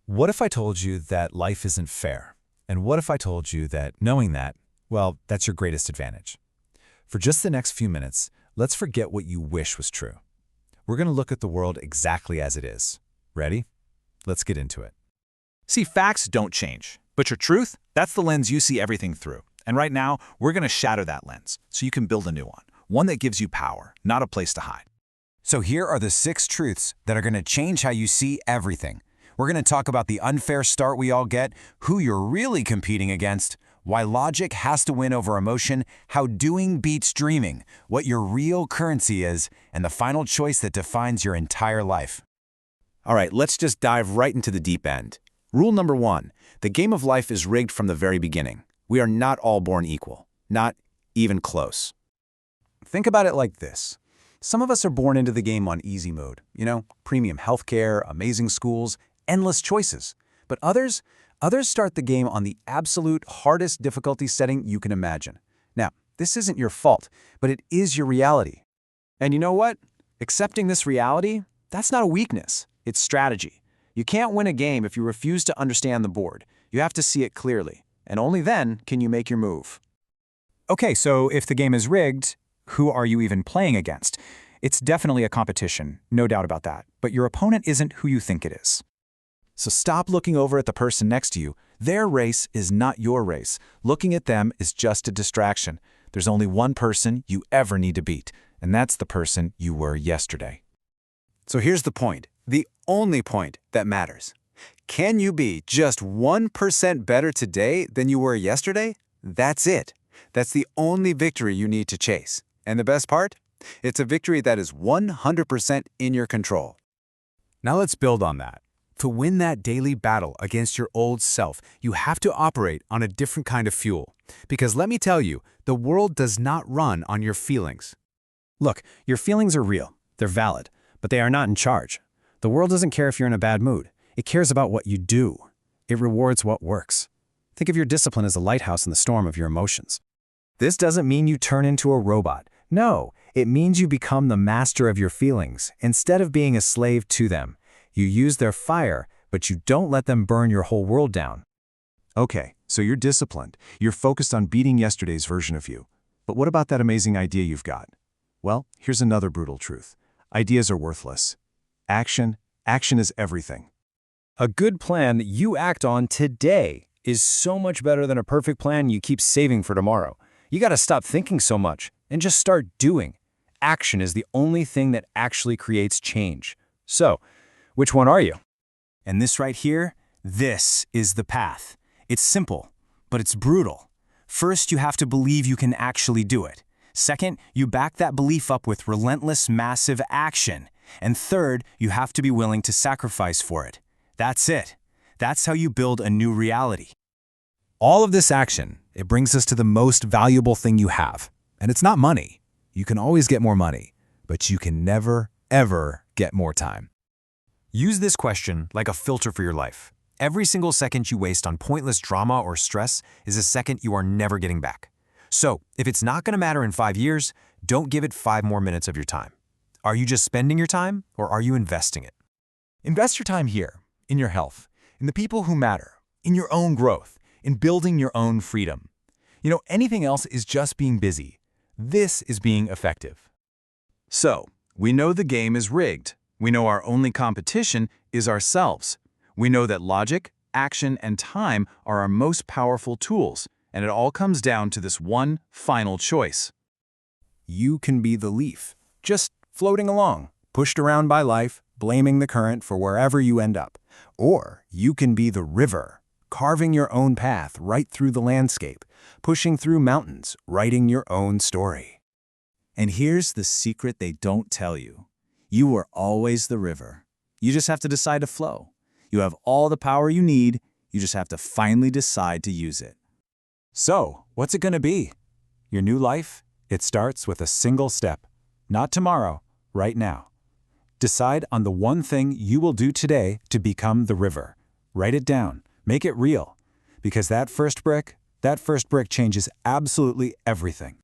What if I told you that life isn't fair? And what if I told you that knowing that, well, that's your greatest advantage? For just the next few minutes, let's forget what you wish was true. We're going to look at the world exactly as it is. Ready? Let's get into it. See, facts don't change, but your truth, that's the lens you see everything through. And right now, we're going to shatter that lens so you can build a new one that gives you power, not a place to hide. So here are the 6 truths that are going to change how you see everything. We're going to talk about the unfair start we all get, who you're really competing against, why logic has to win over emotion, how doing beats dreaming, what your real currency is, and the final choice that defines your entire life. All right, let's just dive right into the deep end. Rule number 1, the game of life is rigged from the very beginning. We are not all born equal, not even close. Think about it like this. Some of us are born into the game on easy mode, premium healthcare, amazing schools, endless choices. But others start the game on the absolute hardest difficulty setting you can imagine. Now, this isn't your fault, but it is your reality. And you know what? Accepting this reality, that's not a weakness. It's strategy. You can't win a game if you refuse to understand the board. You have to see it clearly, and only then can you make your move. Okay, so if the game is rigged, who are you even playing against? It's definitely a competition, no doubt about that, but your opponent isn't who you think it is. So stop looking over at the person next to you. Their race is not your race. Looking at them is just a distraction. There's only one person you ever need to beat, and that's the person you were yesterday. So here's the point, the only point that matters. Can you be just 1% better today than you were yesterday? That's it. That's the only victory you need to chase. And the best part? It's a victory that is 100% in your control. Now let's build on that. To win that daily battle against your old self, you have to operate on a different kind of fuel. Because let me tell you, the world does not run on your feelings. Look, your feelings are real. They're valid, but they are not in charge. The world doesn't care if you're in a bad mood. It cares about what you do. It rewards what works. Think of your discipline as a lighthouse in the storm of your emotions. This doesn't mean you turn into a robot. No, it means you become the master of your feelings instead of being a slave to them. You use their fire, but you don't let them burn your whole world down. Okay, so you're disciplined. You're focused on beating yesterday's version of you. But what about that amazing idea you've got? Well, here's another brutal truth. Ideas are worthless. Action is everything. A good plan that you act on today is so much better than a perfect plan you keep saving for tomorrow. You got to stop thinking so much and just start doing. Action is the only thing that actually creates change. So, which one are you? And this right here, this is the path. It's simple, but it's brutal. First, you have to believe you can actually do it. Second, you back that belief up with relentless, massive action. And third, you have to be willing to sacrifice for it. That's it. That's how you build a new reality. All of this action, it brings us to the most valuable thing you have. And it's not money. You can always get more money, but you can never, ever get more time. Use this question like a filter for your life. Every single second you waste on pointless drama or stress is a second you are never getting back. So, if it's not going to matter in 5 years, don't give it 5 more minutes of your time. Are you just spending your time, or are you investing it? Invest your time here, in your health, in the people who matter, in your own growth, in building your own freedom. Anything else is just being busy. This is being effective. So, we know the game is rigged. We know our only competition is ourselves. We know that logic, action, and time are our most powerful tools, and it all comes down to this one final choice. You can be the leaf, just floating along, pushed around by life, blaming the current for wherever you end up. Or you can be the river, carving your own path right through the landscape, pushing through mountains, writing your own story. And here's the secret they don't tell you. You are always the river. You just have to decide to flow. You have all the power you need. You just have to finally decide to use it. So, what's it going to be? Your new life? It starts with a single step. Not tomorrow, right now. Decide on the one thing you will do today to become the river. Write it down. Make it real. Because that first brick changes absolutely everything.